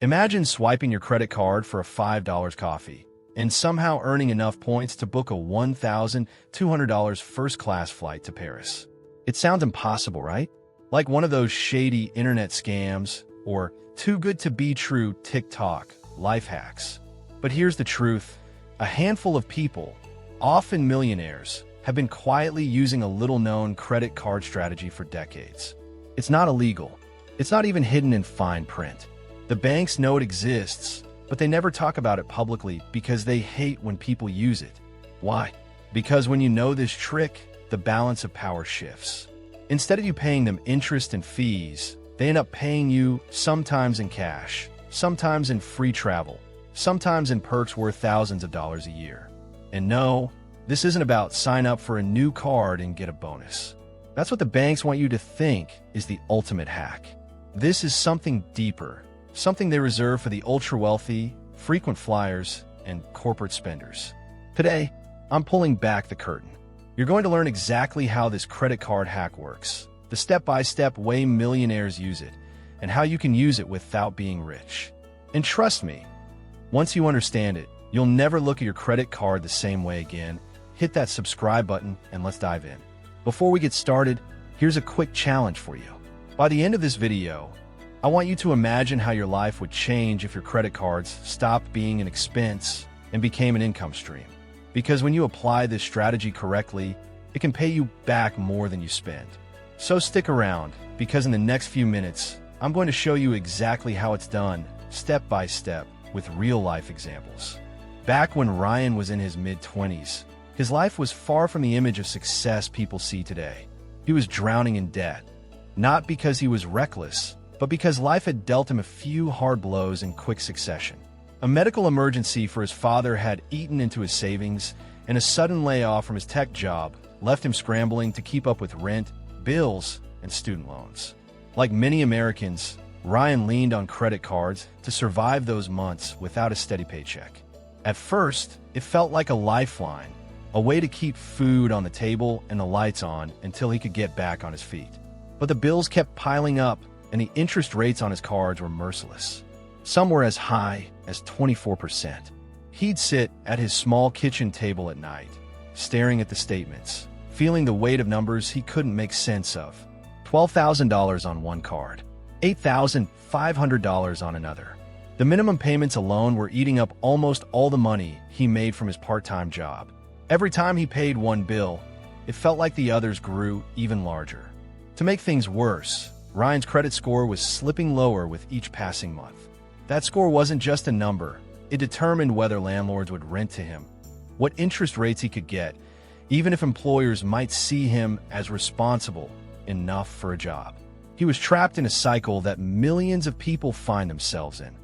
Imagine swiping your credit card for a $5 coffee and somehow earning enough points to book a $1,200 first-class flight to Paris. It sounds impossible, right? Like one of those shady internet scams or too good to be true TikTok life hacks. But here's the truth. A handful of people, often millionaires, have been quietly using a little-known credit card strategy for decades. It's not illegal. It's not even hidden in fine print. The banks know it exists, but they never talk about it publicly because they hate when people use it. Why? Because when you know this trick, the balance of power shifts. Instead of you paying them interest and fees, they end up paying you sometimes in cash, sometimes in free travel, sometimes in perks worth thousands of dollars a year. And no, this isn't about sign up for a new card and get a bonus. That's what the banks want you to think is the ultimate hack. This is something deeper, something they reserve for the ultra-wealthy, frequent flyers, and corporate spenders. Today, I'm pulling back the curtain. You're going to learn exactly how this credit card hack works, the step-by-step way millionaires use it, and how you can use it without being rich. And trust me, once you understand it, you'll never look at your credit card the same way again. Hit that subscribe button and let's dive in. Before we get started, here's a quick challenge for you. By the end of this video, I want you to imagine how your life would change if your credit cards stopped being an expense and became an income stream. Because when you apply this strategy correctly, it can pay you back more than you spend. So stick around, because in the next few minutes, I'm going to show you exactly how it's done, step by step, with real-life examples. Back when Ryan was in his mid-20s, his life was far from the image of success people see today. He was drowning in debt, not because he was reckless, but because life had dealt him a few hard blows in quick succession. A medical emergency for his father had eaten into his savings, and a sudden layoff from his tech job left him scrambling to keep up with rent, bills, and student loans. Like many Americans, Ryan leaned on credit cards to survive those months without a steady paycheck. At first, it felt like a lifeline, a way to keep food on the table and the lights on until he could get back on his feet. But the bills kept piling up, and the interest rates on his cards were merciless. Some were as high as 24%. He'd sit at his small kitchen table at night, staring at the statements, feeling the weight of numbers he couldn't make sense of. $12,000 on one card, $8,500 on another. The minimum payments alone were eating up almost all the money he made from his part-time job. Every time he paid one bill, it felt like the others grew even larger. To make things worse, Ryan's credit score was slipping lower with each passing month. That score wasn't just a number. It determined whether landlords would rent to him, what interest rates he could get, even if employers might see him as responsible enough for a job. He was trapped in a cycle that millions of people find themselves in.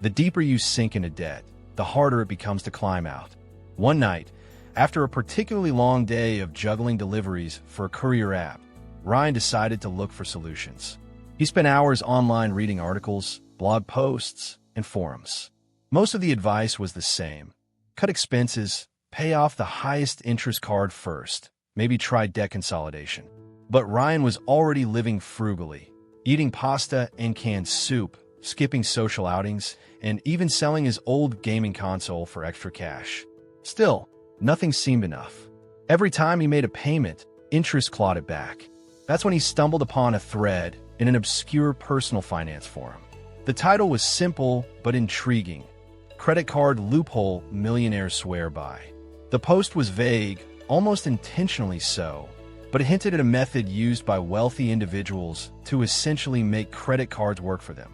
The deeper you sink into debt, the harder it becomes to climb out. One night, after a particularly long day of juggling deliveries for a courier app, Ryan decided to look for solutions. He spent hours online reading articles, blog posts, and forums. Most of the advice was the same. Cut expenses, pay off the highest interest card first, maybe try debt consolidation. But Ryan was already living frugally, eating pasta and canned soup, skipping social outings, and even selling his old gaming console for extra cash. Still, nothing seemed enough. Every time he made a payment, interest clawed it back. That's when he stumbled upon a thread in an obscure personal finance forum. The title was simple but intriguing: Credit Card Loophole Millionaires Swear By. The post was vague, almost intentionally so, but it hinted at a method used by wealthy individuals to essentially make credit cards work for them,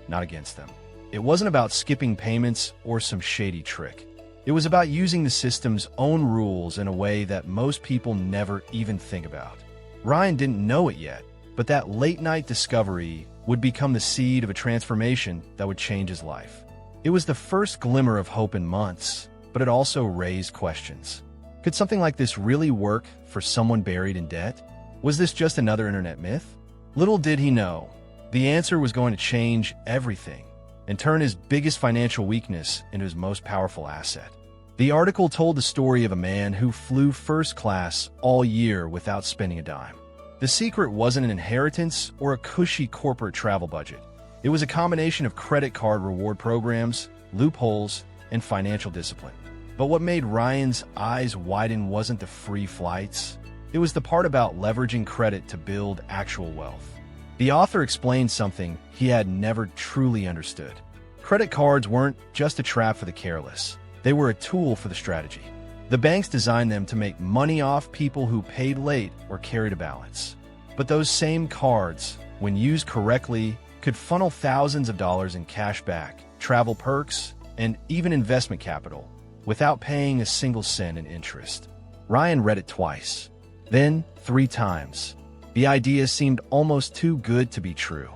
not against them. It wasn't about skipping payments or some shady trick. It was about using the system's own rules in a way that most people never even think about. Ryan didn't know it yet, but that late-night discovery would become the seed of a transformation that would change his life. It was the first glimmer of hope in months, but it also raised questions. Could something like this really work for someone buried in debt? Was this just another internet myth? Little did he know, the answer was going to change everything and turn his biggest financial weakness into his most powerful asset. The article told the story of a man who flew first class all year without spending a dime. The secret wasn't an inheritance or a cushy corporate travel budget. It was a combination of credit card reward programs, loopholes, and financial discipline. But what made Ryan's eyes widen wasn't the free flights. It was the part about leveraging credit to build actual wealth. The author explained something he had never truly understood. Credit cards weren't just a trap for the careless. They were a tool for the strategy. The banks designed them to make money off people who paid late or carried a balance. But those same cards, when used correctly, could funnel thousands of dollars in cash back, travel perks, and even investment capital without paying a single cent in interest. Ryan read it twice, then 3 times. The idea seemed almost too good to be true.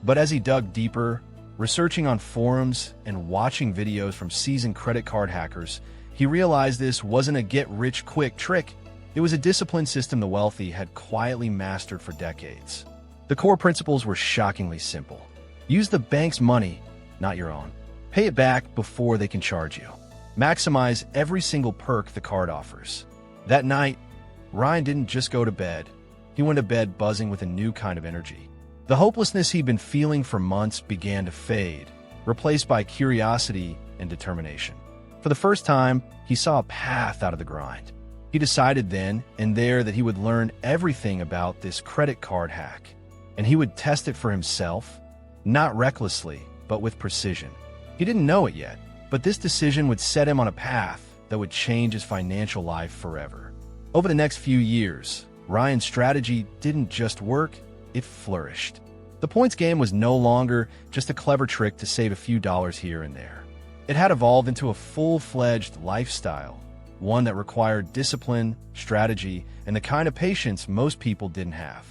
But as he dug deeper, researching on forums and watching videos from seasoned credit card hackers, he realized this wasn't a get-rich-quick trick. It was a disciplined system the wealthy had quietly mastered for decades. The core principles were shockingly simple. Use the bank's money, not your own. Pay it back before they can charge you. Maximize every single perk the card offers. That night, Ryan didn't just go to bed. He went to bed buzzing with a new kind of energy. The hopelessness he'd been feeling for months began to fade, replaced by curiosity and determination. For the first time, he saw a path out of the grind. He decided then and there that he would learn everything about this credit card hack, and he would test it for himself, not recklessly, but with precision. He didn't know it yet, but this decision would set him on a path that would change his financial life forever. Over the next few years, Ryan's strategy didn't just work, it flourished. The points game was no longer just a clever trick to save a few dollars here and there. It had evolved into a full-fledged lifestyle, one that required discipline, strategy, and the kind of patience most people didn't have.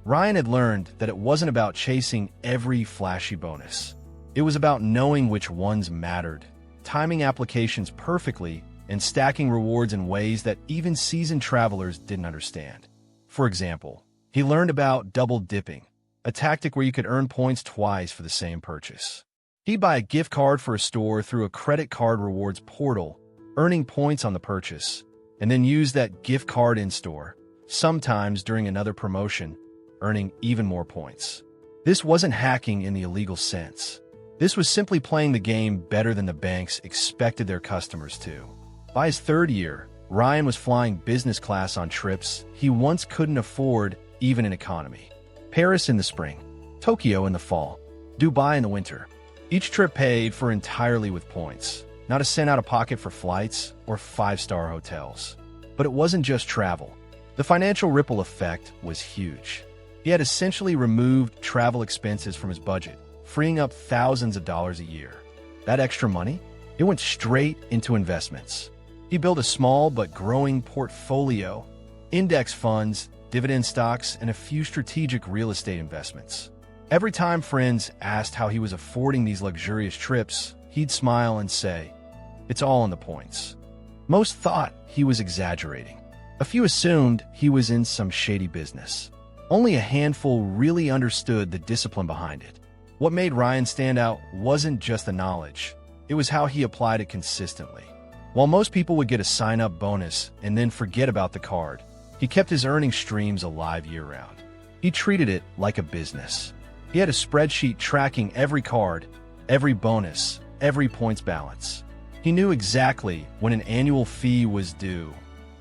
Ryan had learned that it wasn't about chasing every flashy bonus. It was about knowing which ones mattered, timing applications perfectly, and stacking rewards in ways that even seasoned travelers didn't understand. For example, he learned about double dipping, a tactic where you could earn points twice for the same purchase. He'd buy a gift card for a store through a credit card rewards portal, earning points on the purchase, and then use that gift card in-store, sometimes during another promotion, earning even more points. This wasn't hacking in the illegal sense. This was simply playing the game better than the banks expected their customers to. By his 3rd year, Ryan was flying business class on trips he once couldn't afford even in economy. Paris in the spring, Tokyo in the fall, Dubai in the winter. Each trip paid for entirely with points, not a cent out of pocket for flights or 5-star hotels. But it wasn't just travel. The financial ripple effect was huge. He had essentially removed travel expenses from his budget, freeing up thousands of dollars a year. That extra money, it went straight into investments. He built a small but growing portfolio, index funds, dividend stocks, and a few strategic real estate investments. Every time friends asked how he was affording these luxurious trips, he'd smile and say, "It's all in the points." Most thought he was exaggerating. A few assumed he was in some shady business. Only a handful really understood the discipline behind it. What made Ryan stand out wasn't just the knowledge, it was how he applied it consistently. While most people would get a sign-up bonus and then forget about the card, he kept his earning streams alive year-round. He treated it like a business. He had a spreadsheet tracking every card, every bonus, every points balance. He knew exactly when an annual fee was due,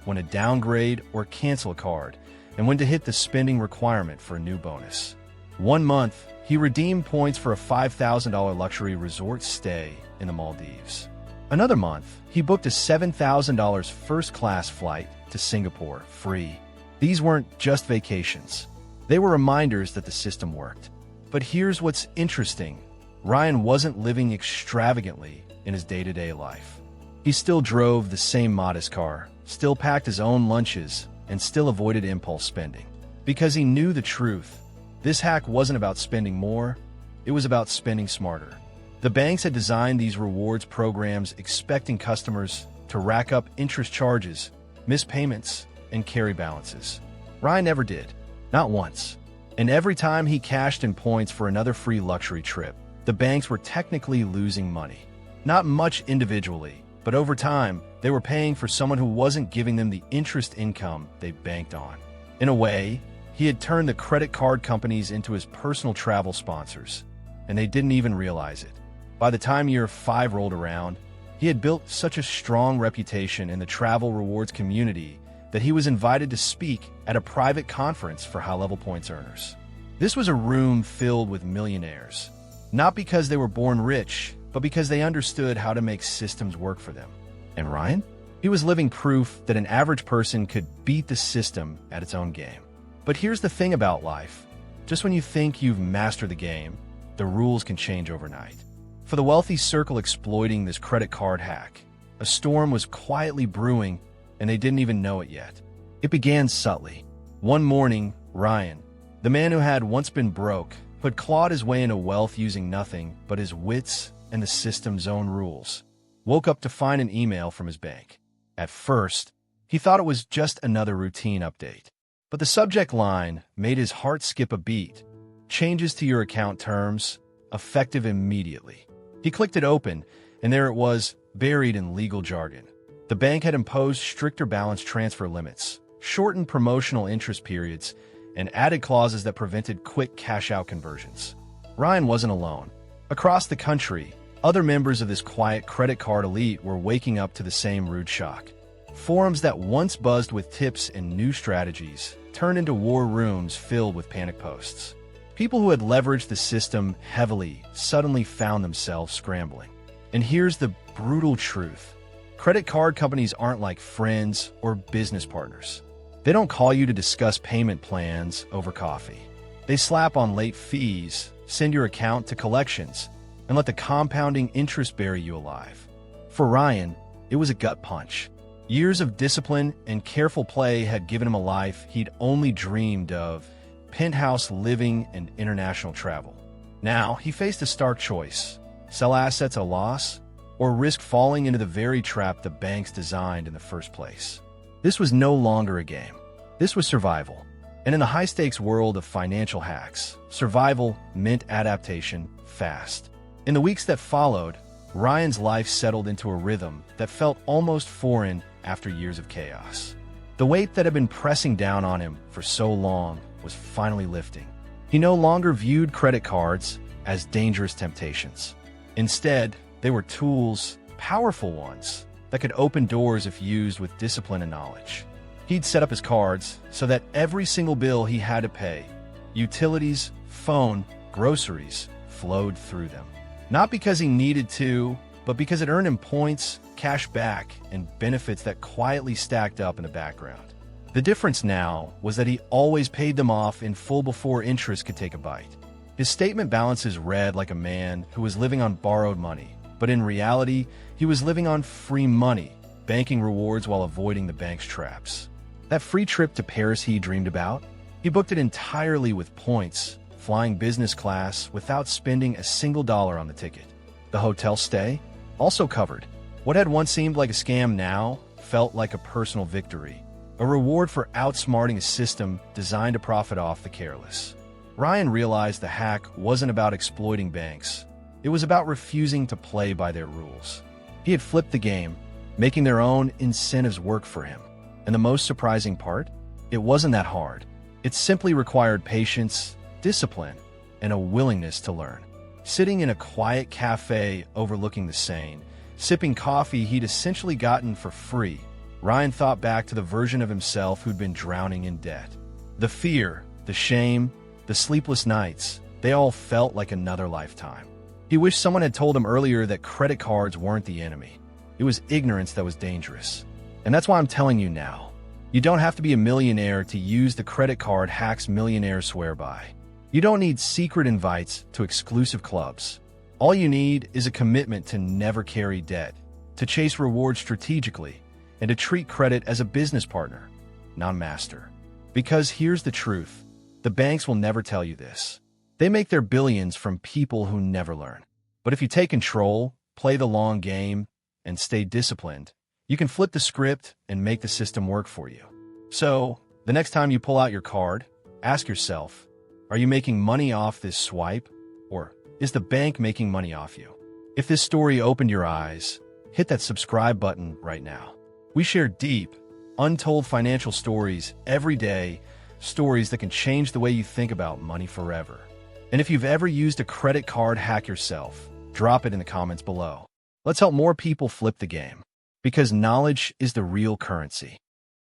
when to downgrade or cancel a card, and when to hit the spending requirement for a new bonus. One month, he redeemed points for a $5,000 luxury resort stay in the Maldives. Another month, he booked a $7,000 first-class flight to Singapore free. These weren't just vacations. They were reminders that the system worked. But here's what's interesting. Ryan wasn't living extravagantly in his day-to-day life. He still drove the same modest car, still packed his own lunches, and still avoided impulse spending. Because he knew the truth. This hack wasn't about spending more, it was about spending smarter. The banks had designed these rewards programs expecting customers to rack up interest charges, miss payments, and carry balances. Ryan never did, not once. And every time he cashed in points for another free luxury trip, the banks were technically losing money. Not much individually, but over time, they were paying for someone who wasn't giving them the interest income they banked on. In a way, he had turned the credit card companies into his personal travel sponsors. and they didn't even realize it. By the time year 5 rolled around, he had built such a strong reputation in the travel rewards community that he was invited to speak at a private conference for high-level points earners. This was a room filled with millionaires, not because they were born rich, but because they understood how to make systems work for them. And Ryan? He was living proof that an average person could beat the system at its own game. But here's the thing about life. Just when you think you've mastered the game, the rules can change overnight. For the wealthy circle exploiting this credit card hack, a storm was quietly brewing, and they didn't even know it yet. It began subtly. One morning, Ryan, the man who had once been broke, who had clawed his way into wealth using nothing but his wits and the system's own rules, woke up to find an email from his bank. At first, he thought it was just another routine update. But the subject line made his heart skip a beat. Changes to your account terms, effective immediately. He clicked it open, and there it was, buried in legal jargon. The bank had imposed stricter balance transfer limits, shortened promotional interest periods, and added clauses that prevented quick cash-out conversions. Ryan wasn't alone. Across the country, other members of this quiet credit card elite were waking up to the same rude shock. Forums that once buzzed with tips and new strategies turned into war rooms filled with panic posts. People who had leveraged the system heavily suddenly found themselves scrambling. And here's the brutal truth. Credit card companies aren't like friends or business partners. They don't call you to discuss payment plans over coffee. They slap on late fees, send your account to collections, and let the compounding interest bury you alive. For Ryan, it was a gut punch. Years of discipline and careful play had given him a life he'd only dreamed of: penthouse living and international travel. Now, he faced a stark choice: sell assets at a loss, or risk falling into the very trap the banks designed in the first place. This was no longer a game. This was survival. And in the high-stakes world of financial hacks, survival meant adaptation fast. In the weeks that followed, Ryan's life settled into a rhythm that felt almost foreign after years of chaos. The weight that had been pressing down on him for so long was finally lifting. He no longer viewed credit cards as dangerous temptations. Instead, they were tools, powerful ones, that could open doors if used with discipline and knowledge. He'd set up his cards so that every single bill he had to pay, utilities, phone, groceries, flowed through them. Not because he needed to, but because it earned him points, cash back, and benefits that quietly stacked up in the background. The difference now was that he always paid them off in full before interest could take a bite. His statement balances read like a man who was living on borrowed money, but in reality, he was living on free money, banking rewards while avoiding the bank's traps. That free trip to Paris he dreamed about, he booked it entirely with points, flying business class without spending a single dollar on the ticket. The hotel stay, also covered. What had once seemed like a scam now felt like a personal victory, a reward for outsmarting a system designed to profit off the careless. Ryan realized the hack wasn't about exploiting banks. It was about refusing to play by their rules. He had flipped the game, making their own incentives work for him. And the most surprising part? It wasn't that hard. It simply required patience, discipline, and a willingness to learn. Sitting in a quiet cafe overlooking the Seine, sipping coffee he'd essentially gotten for free, Ryan thought back to the version of himself who'd been drowning in debt. The fear, the shame, the sleepless nights, they all felt like another lifetime. He wished someone had told him earlier that credit cards weren't the enemy. It was ignorance that was dangerous. And that's why I'm telling you now. You don't have to be a millionaire to use the credit card hacks millionaires swear by. You don't need secret invites to exclusive clubs. All you need is a commitment to never carry debt, to chase rewards strategically, and to treat credit as a business partner, not master. Because here's the truth. The banks will never tell you this. They make their billions from people who never learn. But if you take control, play the long game, and stay disciplined, you can flip the script and make the system work for you. So, the next time you pull out your card, ask yourself, are you making money off this swipe, or is the bank making money off you? If this story opened your eyes, hit that subscribe button right now. We share deep, untold financial stories every day, stories that can change the way you think about money forever. And if you've ever used a credit card hack yourself, drop it in the comments below. Let's help more people flip the game. Because knowledge is the real currency.